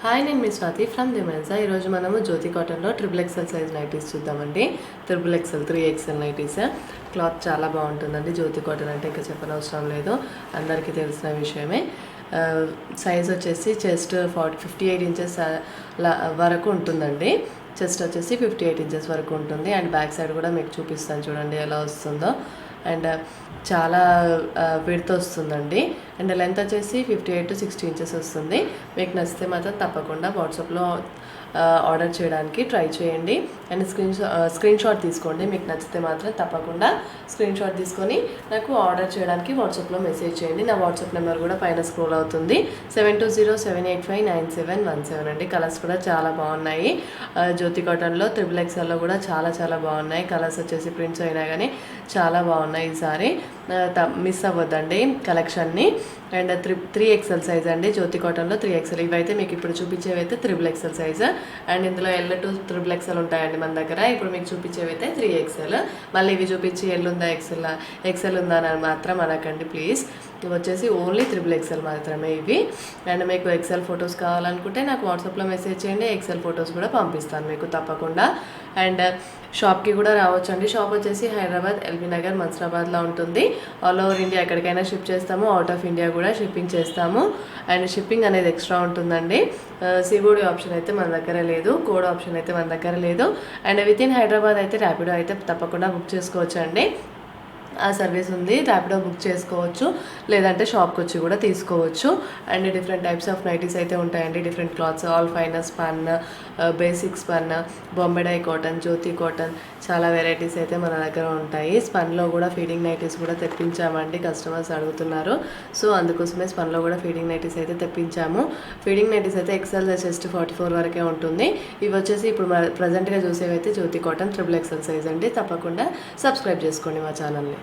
Hi, నేను మీ Swathi from దిమెన్సా. ఈరోజు మనము జ్యోతి కాటన్లో ట్రిపుల్ ఎక్సెల్ సైజ్ నైటీస్ చూద్దామండి. Triple XL 3XL nighties. Cloth చాలా బాగుంటుందండి. జ్యోతి కాటన్ అంటే ఇంకా చెప్పనవసరం లేదు, అందరికీ తెలిసిన విషయమే. సైజ్ వచ్చేసి చెస్ట్ 58 ఇంచెస్ వరకు ఉంటుందండి. చెస్ట్ వచ్చేసి 58 ఇంచెస్ వరకు ఉంటుంది. అండ్ బ్యాక్ సైడ్ కూడా మీకు చూపిస్తాను చూడండి ఎలా వస్తుందో. అండ్ చాలా విడ్త్ వస్తుందండి. అండ్ లెంత్ వచ్చేసి 58 to 60 ఇంచెస్ వస్తుంది. మీకు నచ్చితే మాత్రం తప్పకుండా వాట్సాప్లో ఆర్డర్ చేయడానికి ట్రై చేయండి. అండ్ స్క్రీన్ షాట్ తీసుకోండి. మీకు నచ్చితే మాత్రం తప్పకుండా స్క్రీన్ షాట్ తీసుకొని నాకు ఆర్డర్ చేయడానికి వాట్సాప్లో మెసేజ్ చేయండి. నా వాట్సాప్ నెంబర్ కూడా పైన స్క్రోల్ అవుతుంది. 7207859717 అండి. కలర్స్ కూడా చాలా బాగున్నాయి. జ్యోతి కాటన్లో ట్రిపుల్ ఎక్స్ఎల్లో కూడా చాలా బాగున్నాయి. కలర్స్ వచ్చేసి ప్రింట్స్ అయినా కానీ చాలా బాగున్నాయి. ఈసారి మిస్ అవ్వద్దండి కలెక్షన్ని. అండ్ 3XL సైజ్ అండి. జ్యోతి కాటన్లో 3XL. ఇవైతే మీకు ఇప్పుడు చూపించేవి అయితే XXL సైజ్. అండ్ ఇందులో L to XXL ఉంటాయండి మన దగ్గర. ఇప్పుడు మీకు చూపించేవి అయితే 3XL. మళ్ళీ ఇవి చూపించి L ఉందా XL ఉందా అని మాత్రం అనకండి ప్లీజ్. ఇవి వచ్చేసి ఓన్లీ XXL మాత్రమే ఇవి. అండ్ మీకు XL ఫొటోస్ కావాలనుకుంటే నాకు వాట్సాప్లో మెసేజ్ చేయండి. XL ఫొటోస్ కూడా పంపిస్తాను మీకు తప్పకుండా. అండ్ షాప్కి కూడా రావచ్చు అండి. షాప్ వచ్చేసి హైదరాబాద్ LB నగర్ మన్సరాబాద్లో ఉంటుంది. ఆల్ ఓవర్ ఇండియా ఎక్కడికైనా షిప్ చేస్తాము. అవుట్ ఆఫ్ ఇండియా కూడా షిప్పింగ్ చేస్తాము. అండ్ షిప్పింగ్ అనేది ఎక్స్ట్రా ఉంటుందండి. సిఓడి ఆప్షన్ అయితే మన దగ్గర లేదు, కోడ్ ఆప్షన్ అయితే మన దగ్గర లేదు. అండ్ విత్ ఇన్ హైదరాబాద్ అయితే ర్యాపిడో అయితే తప్పకుండా బుక్ చేసుకోవచ్చు అండి. ఆ సర్వీస్ ఉంది. ర్యాపిడో బుక్ చేసుకోవచ్చు, లేదంటే షాప్కి వచ్చి కూడా తీసుకోవచ్చు. And different types of nighties అయితే ఉంటాయండి. Different clothes, all finer spun, basic spun, Bombay dye cotton, Jyothi cotton, చాలా వెరైటీస్ అయితే మన దగ్గర ఉంటాయి. స్పన్లో కూడా ఫీడింగ్ నైటీస్ కూడా తెప్పించామండి. కస్టమర్స్ అడుగుతున్నారు, సో అందుకోసమే స్పన్లో కూడా ఫీడింగ్ నైటీస్ అయితే తెప్పించాము. ఫీడింగ్ నైటీస్ అయితే XL చెస్ట్ 44 వరకే ఉంటుంది. ఇవి వచ్చేసి ఇప్పుడు ప్రజెంట్గా చూసేవైతే జ్యోతి కాటన్ XXL సైజ్ అండి. తప్పకుండా సబ్స్క్రైబ్ చేసుకోండి మా ఛానల్ని.